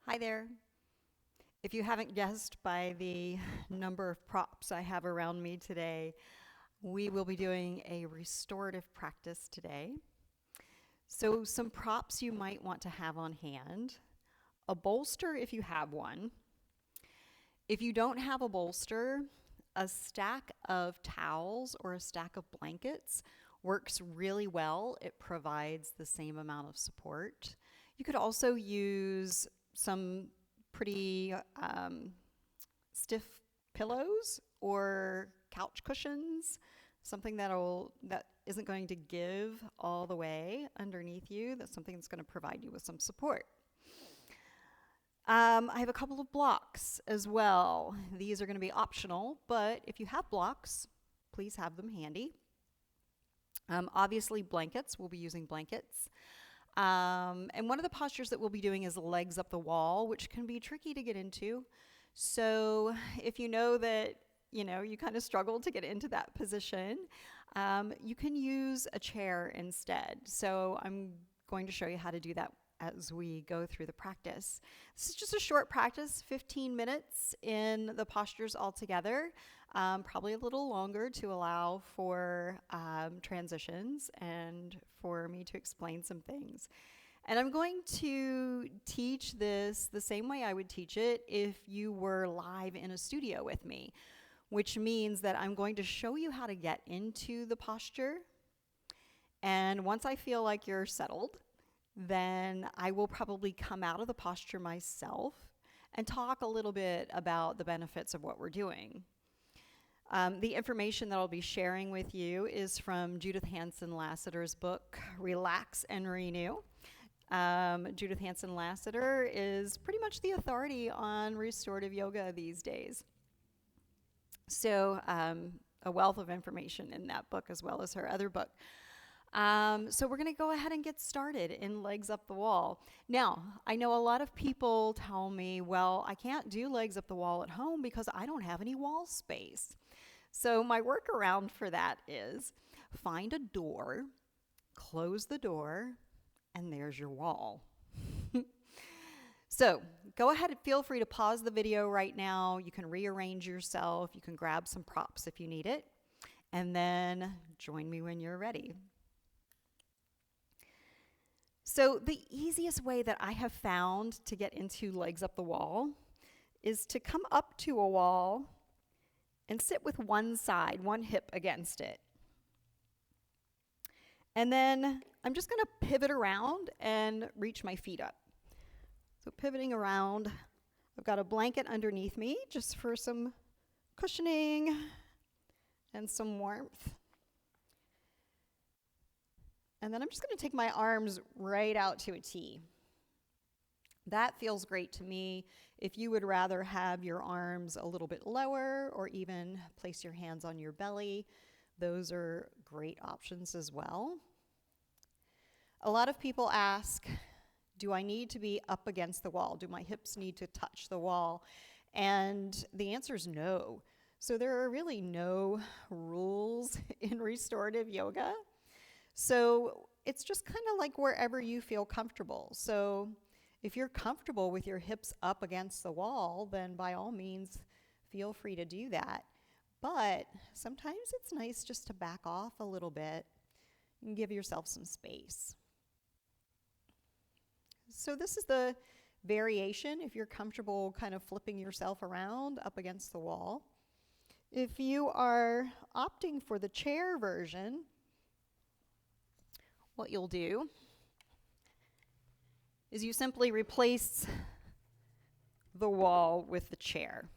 Hi there. If you haven't guessed by the number of props I have around me today, we will be doing a restorative practice today. So some props you might want to have on hand. A bolster if you have one. If you don't have a bolster, a stack of towels or a stack of blankets works really well. It provides the same amount of support. You could also use some pretty stiff pillows or couch cushions, something that isn't going to give all the way underneath you. That's something that's going to provide you with some support. I have a couple of blocks as well. These are going to be optional, but if you have blocks, please have them handy. Obviously, blankets. We'll be using blankets. And one of the postures that we'll be doing is legs up the wall, which can be tricky to get into. So if you know that, you kind of struggle to get into that position, you can use a chair instead. So I'm going to show you how to do that as we go through the practice. This is just a short practice, 15 minutes in the postures altogether, probably a little longer to allow for transitions and for me to explain some things. And I'm going to teach this the same way I would teach it if you were live in a studio with me, which means that I'm going to show you how to get into the posture. And once I feel like you're settled, then I will probably come out of the posture myself and talk a little bit about the benefits of what we're doing. The information that I'll be sharing with you is from Judith Hanson Lassiter's book, Relax and Renew. Judith Hanson Lassiter is pretty much the authority on restorative yoga these days. So a wealth of information in that book as well as her other book. So we're going to go ahead and get started in legs up the wall. Now, I know a lot of people tell me, well, I can't do legs up the wall at home because I don't have any wall space. So my workaround for that is find a door, close the door, and there's your wall. So go ahead and feel free to pause the video right now. You can rearrange yourself. You can grab some props if you need it. And then join me when you're ready. So the easiest way that I have found to get into legs up the wall is to come up to a wall and sit with one side, one hip against it. And then I'm just going to pivot around and reach my feet up. So pivoting around, I've got a blanket underneath me just for some cushioning and some warmth. And then I'm just going to take my arms right out to a T. That feels great to me. If you would rather have your arms a little bit lower or even place your hands on your belly, those are great options as well. A lot of people ask, do I need to be up against the wall? Do my hips need to touch the wall? And the answer is no. So there are really no rules in restorative yoga. So it's just kind of like wherever you feel comfortable. So if you're comfortable with your hips up against the wall, then by all means, feel free to do that. But sometimes it's nice just to back off a little bit and give yourself some space. So this is the variation if you're comfortable kind of flipping yourself around up against the wall. If you are opting for the chair version, what you'll do is you simply replace the wall with the chair.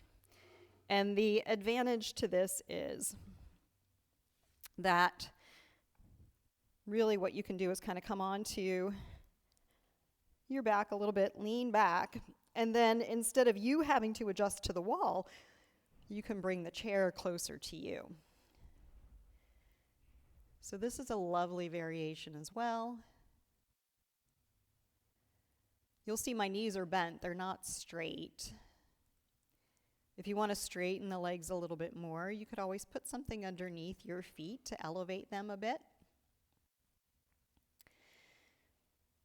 And the advantage to this is that really what you can do is kind of come onto your back a little bit, lean back, and then instead of you having to adjust to the wall, you can bring the chair closer to you. So this is a lovely variation as well. You'll see my knees are bent, they're not straight. If you want to straighten the legs a little bit more, you could always put something underneath your feet to elevate them a bit.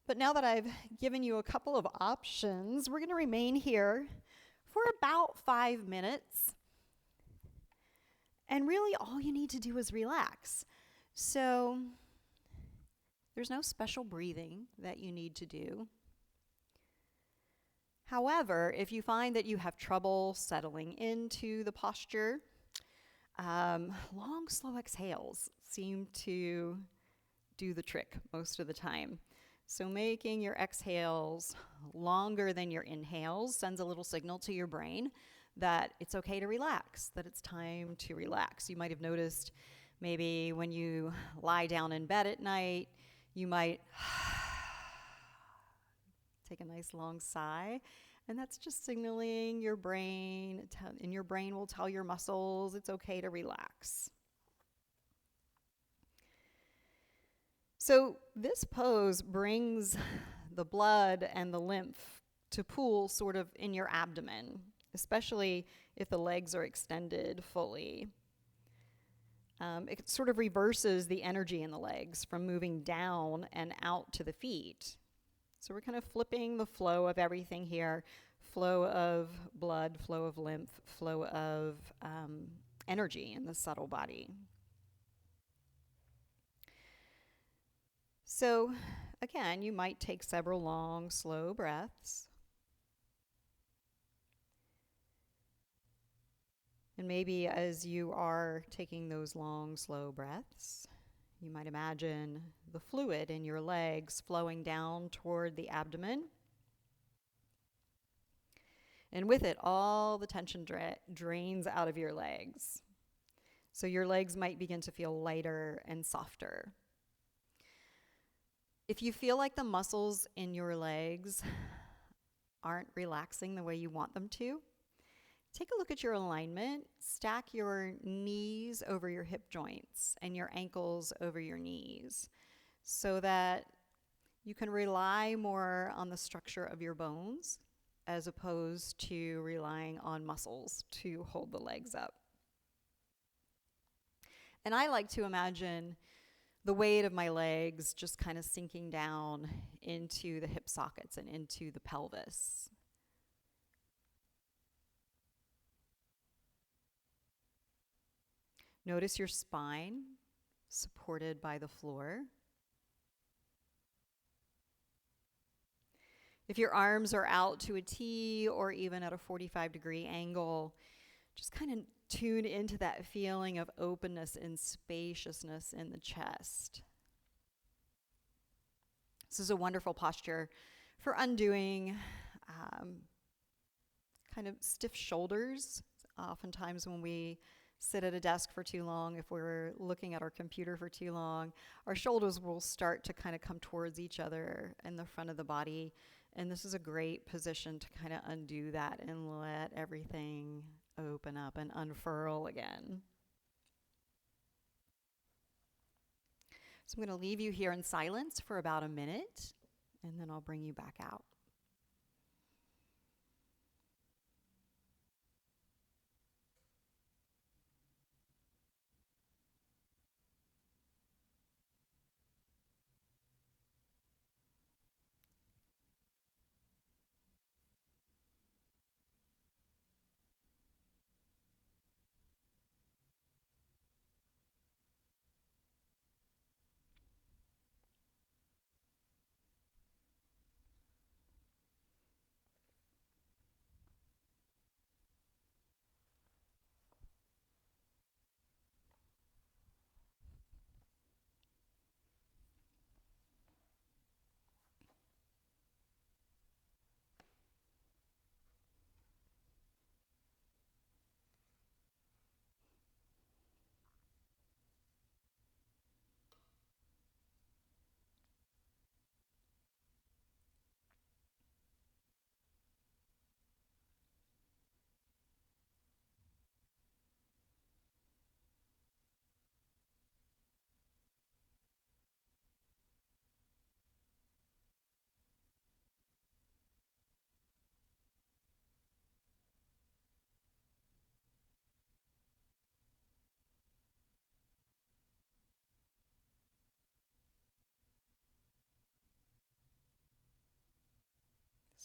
But now that I've given you a couple of options, we're going to remain here for about 5 minutes. And really, all you need to do is relax. So, there's no special breathing that you need to do. However, if you find that you have trouble settling into the posture, long, slow exhales seem to do the trick most of the time. So making your exhales longer than your inhales sends a little signal to your brain that it's okay to relax, that it's time to relax. You might have noticed maybe when you lie down in bed at night, you might take a nice long sigh, and that's just signaling your brain, and your brain will tell your muscles it's okay to relax. So this pose brings the blood and the lymph to pool sort of in your abdomen, especially if the legs are extended fully. It sort of reverses the energy in the legs from moving down and out to the feet. So we're kind of flipping the flow of everything here, flow of blood, flow of lymph, flow of energy in the subtle body. So again, you might take several long, slow breaths. And maybe as you are taking those long, slow breaths, you might imagine the fluid in your legs flowing down toward the abdomen. And with it, all the tension drains out of your legs. So your legs might begin to feel lighter and softer. If you feel like the muscles in your legs aren't relaxing the way you want them to, take a look at your alignment. Stack your knees over your hip joints and your ankles over your knees so that you can rely more on the structure of your bones as opposed to relying on muscles to hold the legs up. And I like to imagine the weight of my legs just kind of sinking down into the hip sockets and into the pelvis. Notice your spine supported by the floor. If your arms are out to a T or even at a 45-degree angle, just kind of tune into that feeling of openness and spaciousness in the chest. This is a wonderful posture for undoing kind of stiff shoulders. Oftentimes when we sit at a desk for too long, if we're looking at our computer for too long, our shoulders will start to kind of come towards each other in the front of the body. And this is a great position to kind of undo that and let everything open up and unfurl again. So I'm going to leave you here in silence for about a minute, and then I'll bring you back out.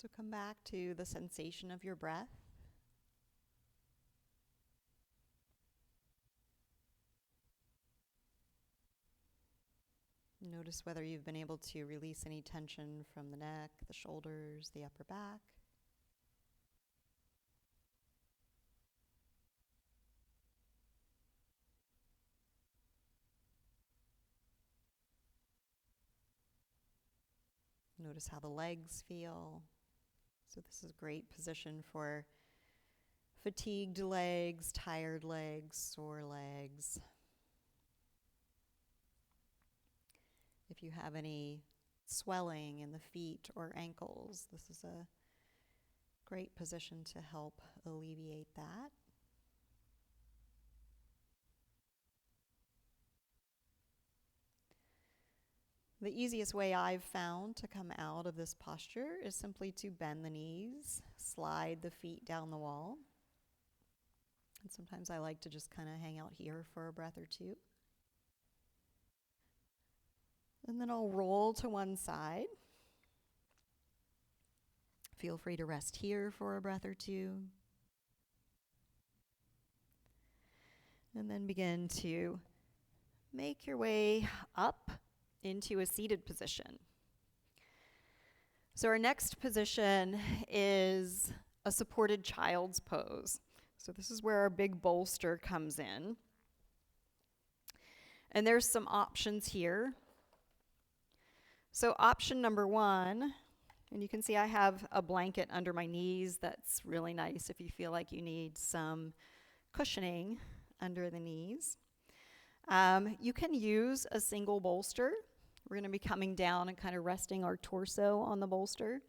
So come back to the sensation of your breath. Notice whether you've been able to release any tension from the neck, the shoulders, the upper back. Notice how the legs feel. So this is a great position for fatigued legs, tired legs, sore legs. If you have any swelling in the feet or ankles, this is a great position to help alleviate that. The easiest way I've found to come out of this posture is simply to bend the knees, slide the feet down the wall. And sometimes I like to just kind of hang out here for a breath or two. And then I'll roll to one side. Feel free to rest here for a breath or two. And then begin to make your way up into a seated position. So our next position is a supported child's pose. So this is where our big bolster comes in. And there's some options here. So option number one, and you can see I have a blanket under my knees. That's really nice if you feel like you need some cushioning under the knees. You can use a single bolster. We're going to be coming down and kind of resting our torso on the bolster.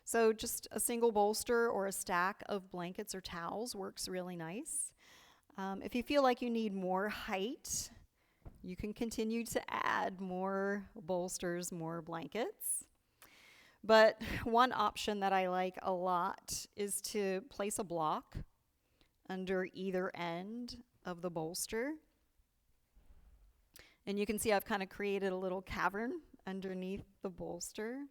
So just a single bolster or a stack of blankets or towels works really nice. If you feel like you need more height, you can continue to add more bolsters, more blankets. But one option that I like a lot is to place a block under either end of the bolster. And you can see I've kind of created a little cavern underneath the bolster.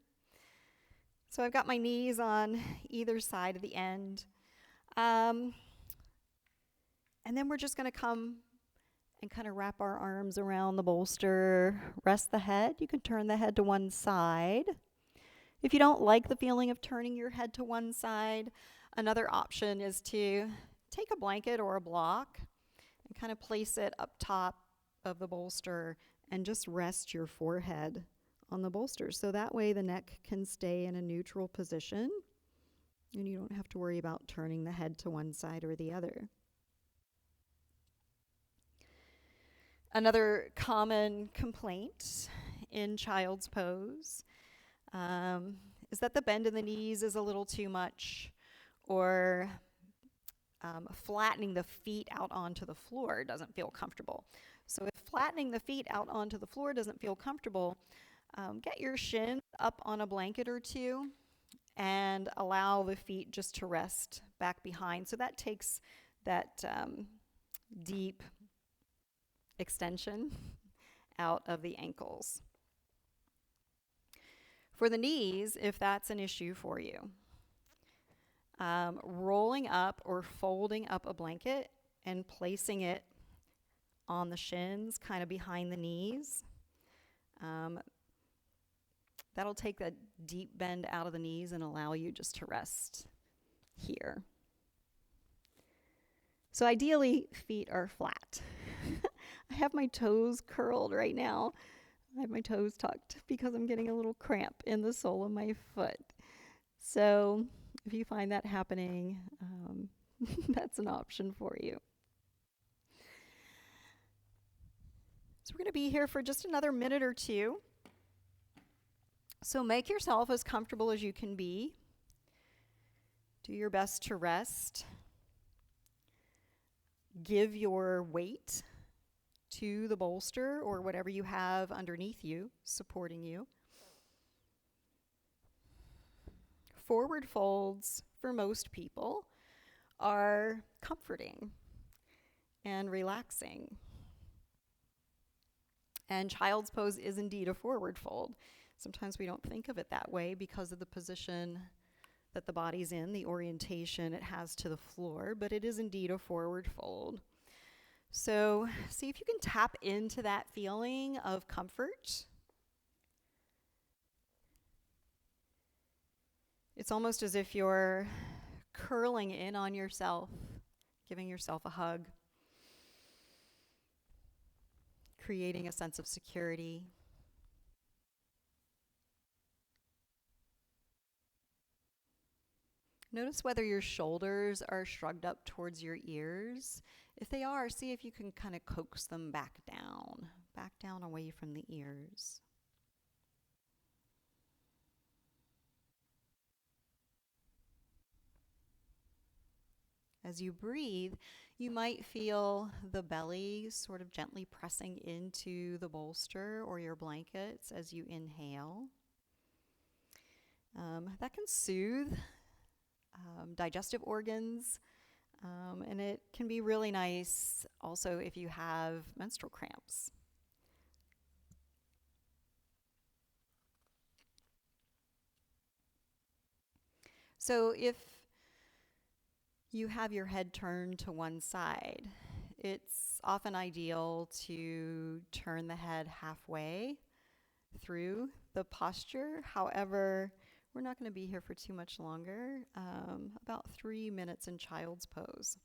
So I've got my knees on either side of the end. And then we're just going to come and kind of wrap our arms around the bolster, rest the head. You can turn the head to one side. If you don't like the feeling of turning your head to one side, another option is to take a blanket or a block and kind of place it up top of the bolster and just rest your forehead on the bolster. So that way the neck can stay in a neutral position and you don't have to worry about turning the head to one side or the other. Another common complaint in child's pose is that the bend in the knees is a little too much, or flattening the feet out onto the floor doesn't feel comfortable. So if flattening the feet out onto the floor doesn't feel comfortable, get your shins up on a blanket or two and allow the feet just to rest back behind. So that takes that deep extension out of the ankles. For the knees, if that's an issue for you, rolling up or folding up a blanket and placing it on the shins, kind of behind the knees, that'll take that deep bend out of the knees and allow you just to rest here. So ideally, feet are flat. I have my toes curled right now. I have my toes tucked because I'm getting a little cramp in the sole of my foot. So if you find that happening, that's an option for you. So we're going to be here for just another minute or two. So make yourself as comfortable as you can be. Do your best to rest. Give your weight to the bolster or whatever you have underneath you, supporting you. Forward folds, for most people, are comforting and relaxing. And child's pose is indeed a forward fold. Sometimes we don't think of it that way because of the position that the body's in, the orientation it has to the floor, but it is indeed a forward fold. So see if you can tap into that feeling of comfort. It's almost as if you're curling in on yourself, giving yourself a hug, creating a sense of security. Notice whether your shoulders are shrugged up towards your ears. If they are, see if you can kind of coax them back down away from the ears. As you breathe, you might feel the belly sort of gently pressing into the bolster or your blankets as you inhale. That can soothe digestive organs, and it can be really nice also if you have menstrual cramps. So if you have your head turned to one side, it's often ideal to turn the head halfway through the posture. However, we're not going to be here for too much longer, about 3 minutes in child's pose.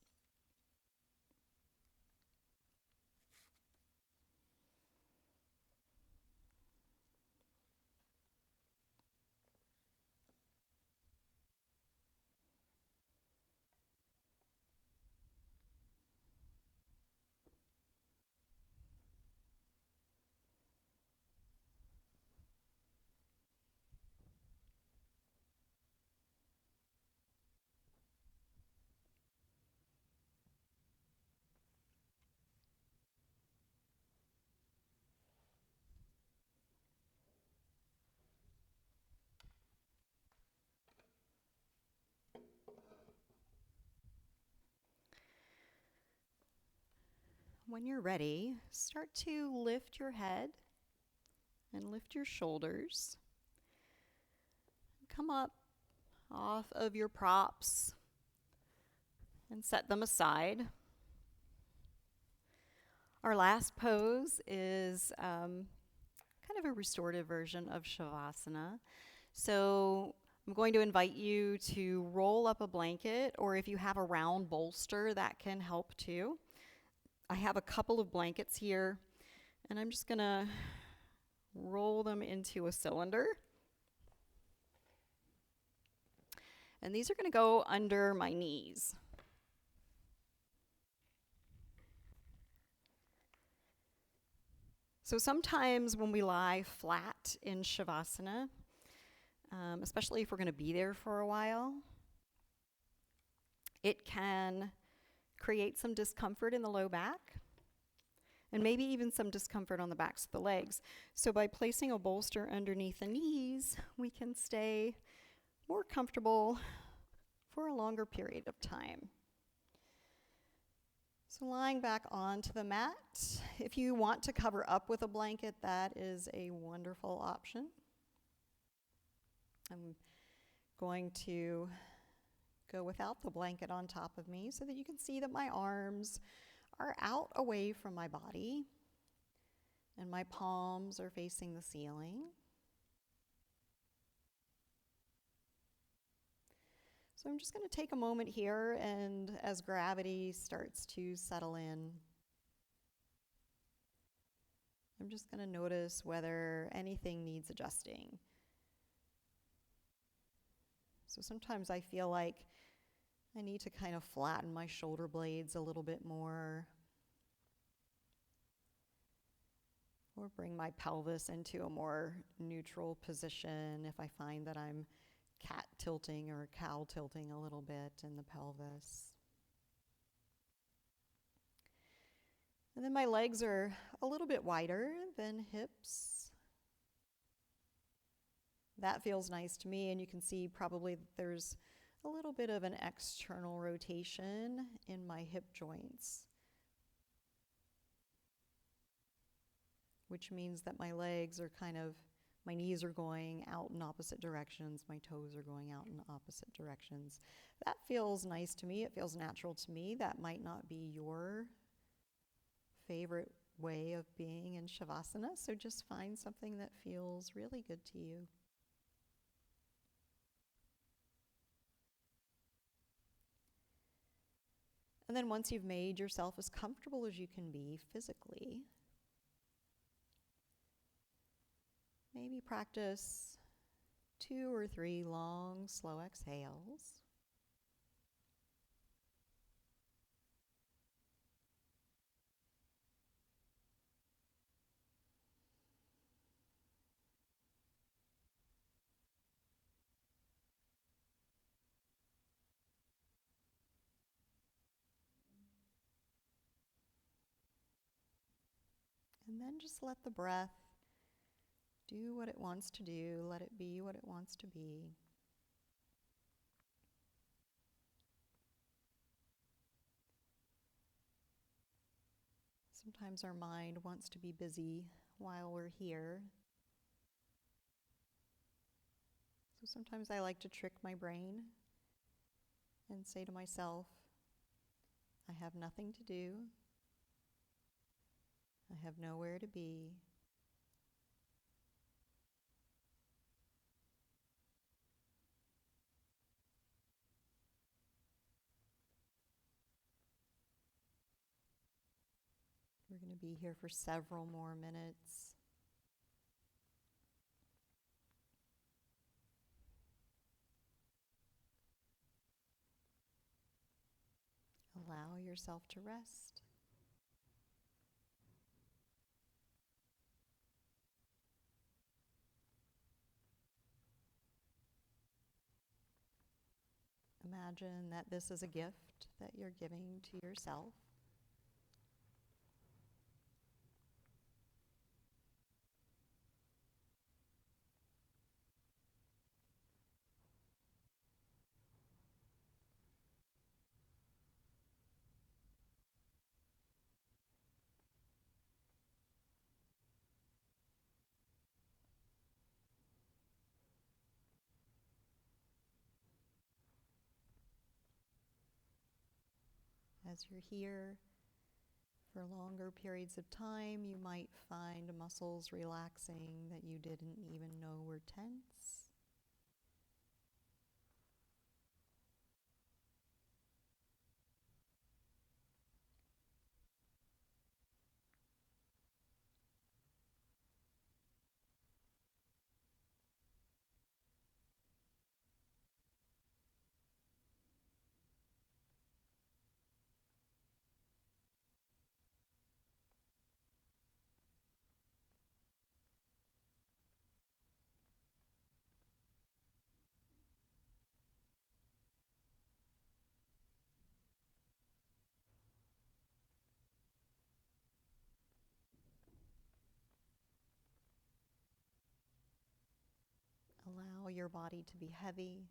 When you're ready, start to lift your head and lift your shoulders. Come up off of your props and set them aside. Our last pose is kind of a restorative version of Shavasana. So I'm going to invite you to roll up a blanket, or if you have a round bolster, that can help too. I have a couple of blankets here, and I'm just going to roll them into a cylinder. And these are going to go under my knees. So sometimes when we lie flat in Shavasana, especially if we're going to be there for a while, it can create some discomfort in the low back and maybe even some discomfort on the backs of the legs. So by placing a bolster underneath the knees, we can stay more comfortable for a longer period of time. So lying back onto the mat, if you want to cover up with a blanket, that is a wonderful option. I'm going to go without the blanket on top of me so that you can see that my arms are out away from my body and my palms are facing the ceiling. So I'm just going to take a moment here, and as gravity starts to settle in, I'm just going to notice whether anything needs adjusting. So sometimes I feel like I need to kind of flatten my shoulder blades a little bit more, or bring my pelvis into a more neutral position if I find that I'm cat tilting or cow tilting a little bit in the pelvis. And then my legs are a little bit wider than hips. That feels nice to me, and you can see probably that there's a little bit of an external rotation in my hip joints, which means that my legs are kind of My knees are going out in opposite directions. My toes are going out in opposite directions. That feels nice to me. It feels natural to me. That might not be your favorite way of being in Shavasana, so just find something that feels really good to you. And then once you've made yourself as comfortable as you can be physically, maybe practice 2 or 3 long, slow exhales. And then just let the breath do what it wants to do. Let it be what it wants to be. Sometimes our mind wants to be busy while we're here. So sometimes I like to trick my brain and say to myself, I have nothing to do. I have nowhere to be. We're going to be here for several more minutes. Allow yourself to rest. Imagine that this is a gift that you're giving to yourself. As you're here for longer periods of time, you might find muscles relaxing that you didn't even know were tense. Allow your body to be heavy.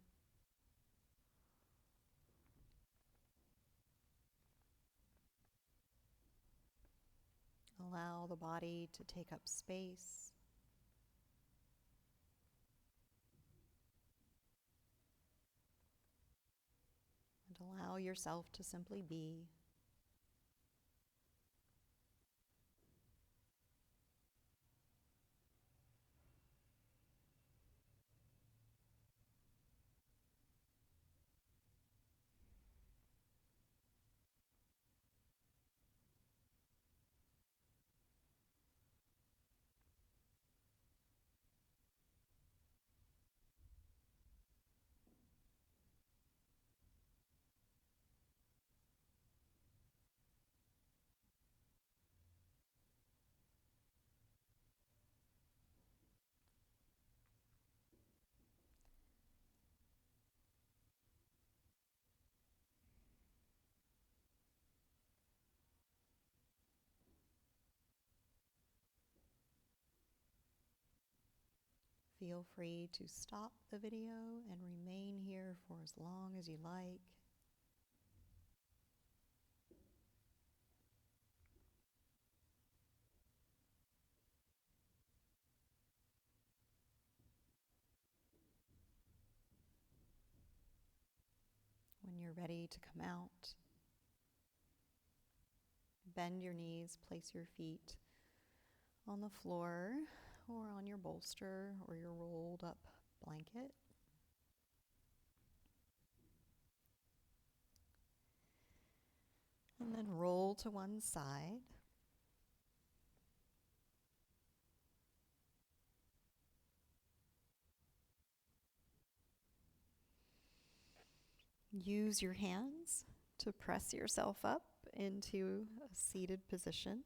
Allow the body to take up space. And allow yourself to simply be. Feel free to stop the video and remain here for as long as you like. ready to come out. Bend your knees, place your feet on the floor or on your bolster or your rolled up blanket. And then roll to one side. Use your hands to press yourself up into a seated position.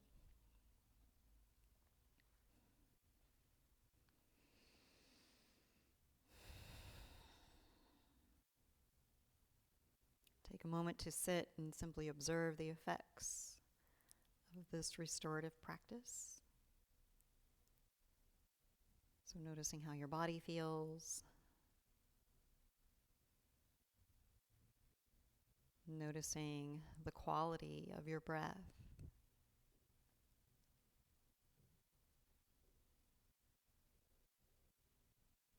Take a moment to sit and simply observe the effects of this restorative practice. So noticing how your body feels, noticing the quality of your breath.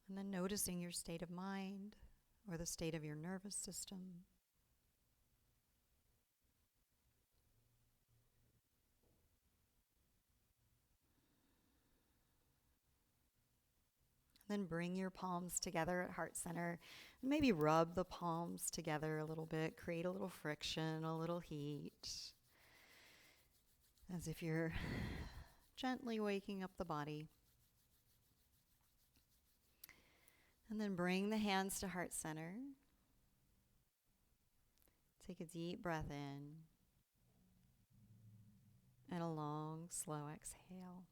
And then noticing your state of mind or the state of your nervous system. Then bring your palms together at heart center. Maybe rub the palms together a little bit, create a little friction, a little heat, as if you're gently waking up the body. And then bring the hands to heart center. Take a deep breath in and a long, slow exhale.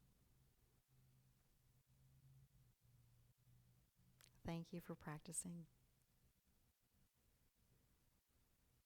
Thank you for practicing.